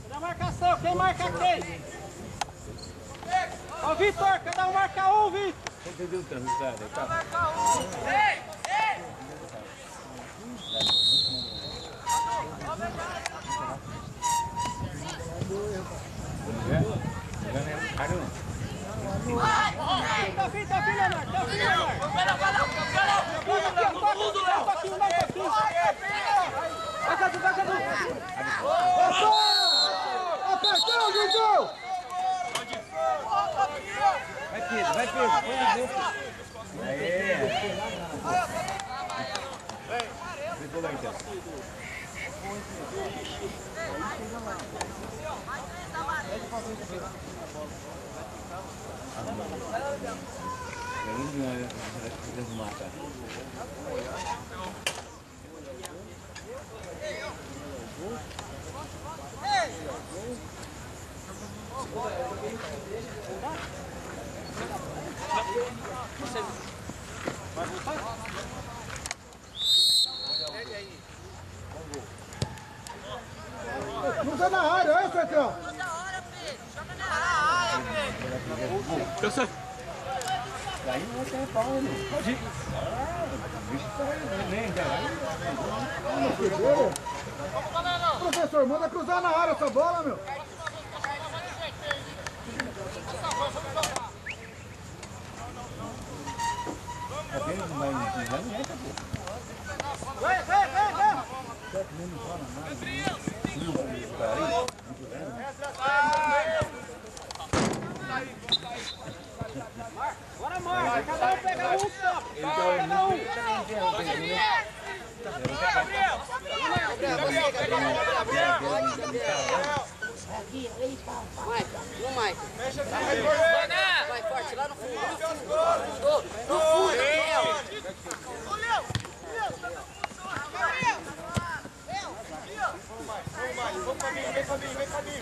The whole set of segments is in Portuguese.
Na marcação, quem marca quem? Ó, Vitor, cada um marca um, Vitor. Entendeu o translado? Tá. Marca um. Ei! Tá fim, Leonardo. Tá fim, Leonardo. Vai, Cadu. Apertou, Vitor! Vai, Pedro. Aê! Ficou lá então. Vai voltar? Cruza na área, olha, Petrão! Toda hora, Pedro. Joga na área, Pedro. Eu sei. Daí não vai ter pau, não. Pode ir. O bicho tá nem Professor, manda cruzar na área essa bola, meu! Tá vendo? Não vai entra, pô. Vai! Bora, Marcos! Cada um pega um só! Cada um! Vai forte lá no fundo. No fundo, Vem pra mim!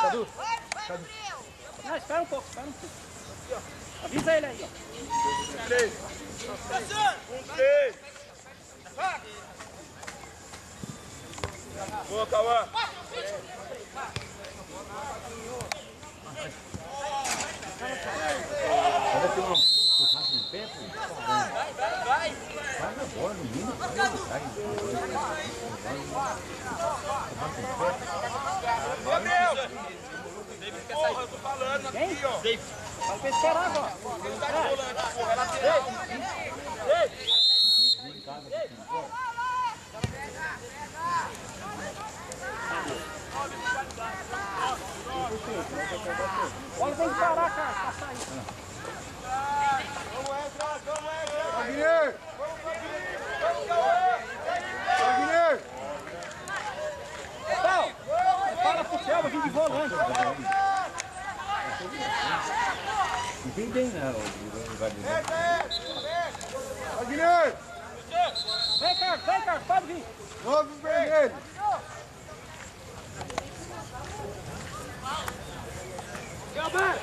Cadu! Não, espera um pouco. Avisa ele aí, ó. 3. Boa, Cauã! Vai ter uma porrada no pé, pô. vai. Vai na bola, no mínimo. David quer sair. Eu tô falando aqui, ó. David. Vai pra esperar agora. Ele tá de volante, porra, é lateral. Bola tem que parar, cara, pra sair. Vamos entrar! Wagner! Wagner! Então, para pro céu, vim de volante. Não tem bem, né? O Wagner. Wagner! Vem, Carlos, pode vir. Novo vermelho! Galvão!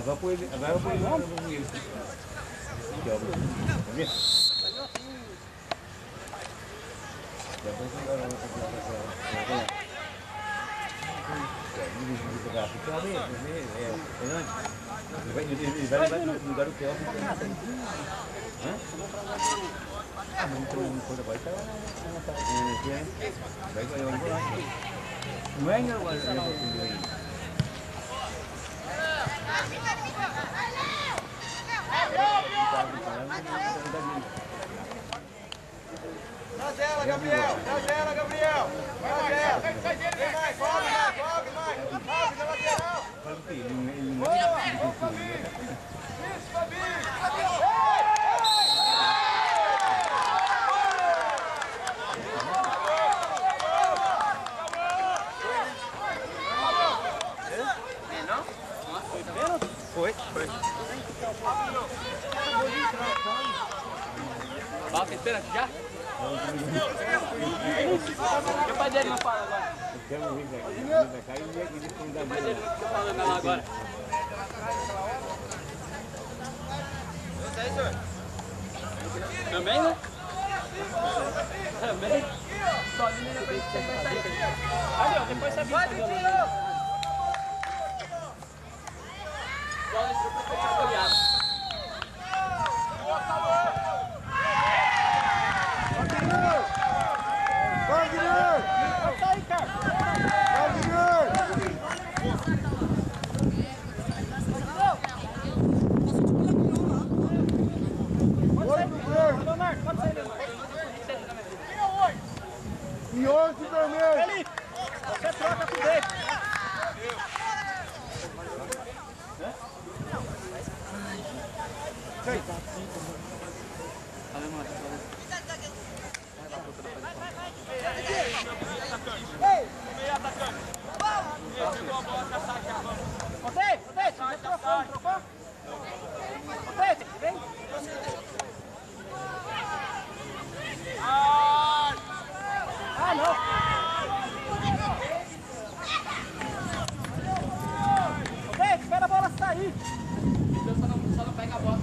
Vai pôr ele no meio. Aqui, ó. Tá vendo? Ele vai levar no lugar do Kelvin. Hã? Ah, mas não foi agora, tá vai ganhar um volante. Não é não, mas Traz ela, Gabriel! Vem mais, sobe mais! Sobe na lateral! Isso, Fabinho! Foi. Falta espera já? O pai dele não fala agora. O pai dele não fica falando lá agora. Também, né? Também. Sozinho depois você vai sair. Ali, ó, depois você vai. Bola entrou pra fechar a goleada. Wagner! Pode sair, cara. Wagner! Leonardo, pode sair, Leonardo. E 11 vermelho! Felipe, você troca com ele. Odete, você trocou, não trocou? Odete, vem. Ah, não. Odete, espera a bola sair. Então só não pega a bola.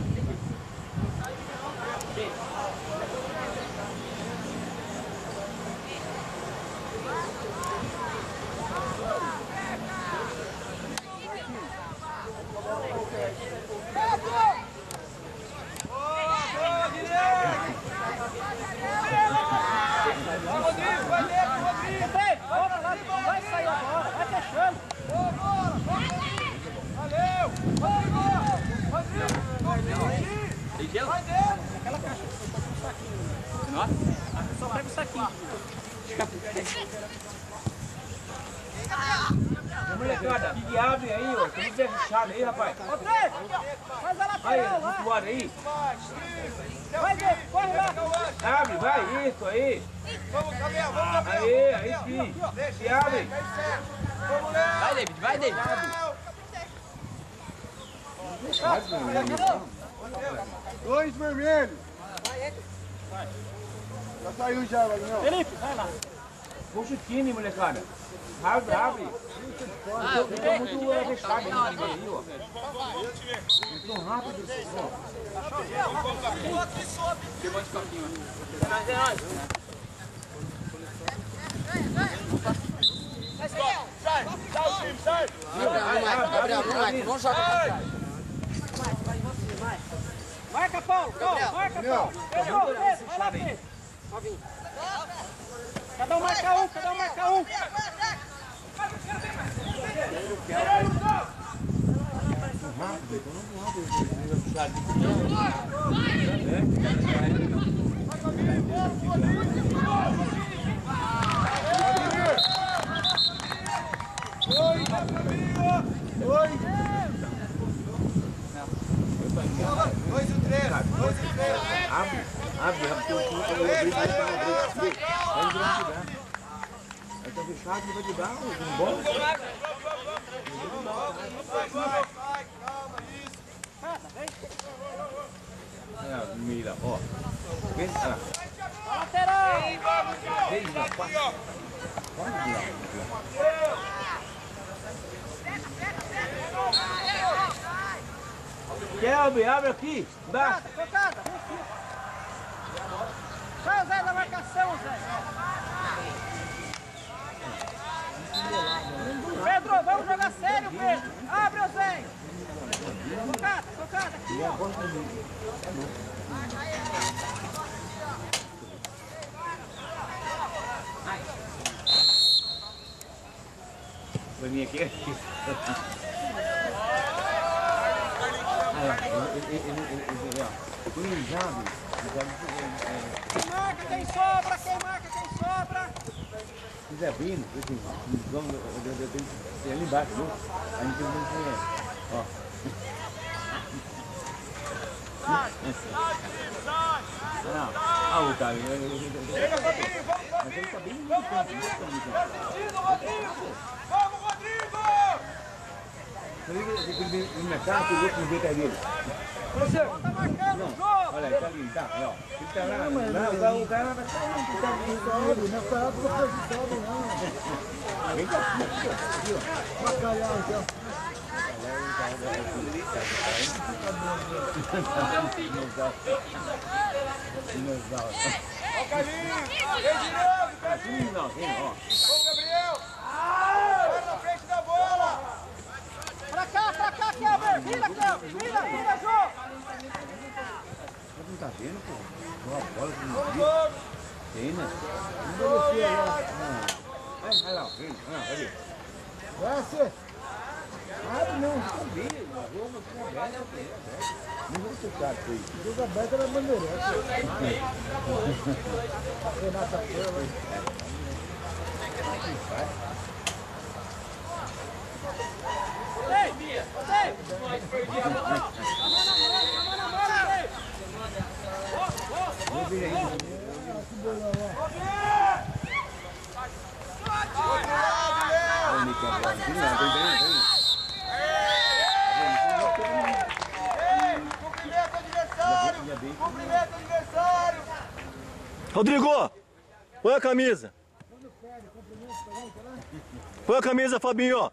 Odete, volta lá, vai sair agora, vai fechando. Valeu! Tem gelo? Aquela caixa, Nossa. só pega o saquinho. Molecada, que abre aí, ó. Tem que ser fechado aí, rapaz. Odete, faz a Aí, lateral lá. suado aí. Vai, Dede, corre lá. Abre, vai, isso aí. Vamos, Gabriel, vamos, Gabriel! Aí sim. Se abre. Vamos, Léo! Vai, David, vai, David. Dois vermelhos! Já saiu já, Wagner. Felipe, vai lá. Puxa o time, molecada. Abre, abre. Tá muito fechado aí, ó. Tão rápido. Que monte de copinho. Sai o time, sai! Gabriel, vamos jogar. Marca, Paulo, marca, Paulo. Fechou, Dede, vai lá, Dede. Cada um marca um, cada um marca um. Dois e três! Abre, porque o time vai abrir, vai tá fechado, não vai te dar, não bom? Vai, calma, isso! Mira, ó. Vem, olha lá. Lateral. Vem, ó. Kelby, abre aqui. Embaixo. Tocada, vem aqui. Sai o Zé da marcação, Zé. Pedro, vamos jogar sério, Pedro. Abre o Zé. Tocada, aqui, ó. Vai vir aqui. Quem marca, quem sobra, quem marca, quem sobra. Se quiser vir, vamos ali embaixo, viu? A gente não conhece. Ó. Não, ah, o cara. Chega, Fabinho, vamos, Fabinho! Vamos, Rodrigo! Vamos, Rodrigo! No mercado, o outro não vê dele. Tá marcando o jogo. Olha, está ali, tá, ó. Fica lá, o cara vai sair, não sobe, nessa época não sobe, não. Vem cá, aqui, ó. Bacalhau, então. Ó, Carlinhos! Vem de novo, Carlinhos! Ô, Gabriel! Vai na frente da bola! Pra cá, Kelber! Vira, Kelber! Vira, Jô! Não tá vendo, pô? Uma bola que não Vamos, vi. vamos! Tem, né? Vai lá, vem. Vai. Desce! Abre não! O jogo fica aberto, não vou tocar isso aí. O jogo aberto era bandeirante. Renata Ferro. Vou vir aí. Cumprimenta o adversário! Cumprimenta o adversário! Rodrigo, põe a camisa. Põe a camisa, Fabinho.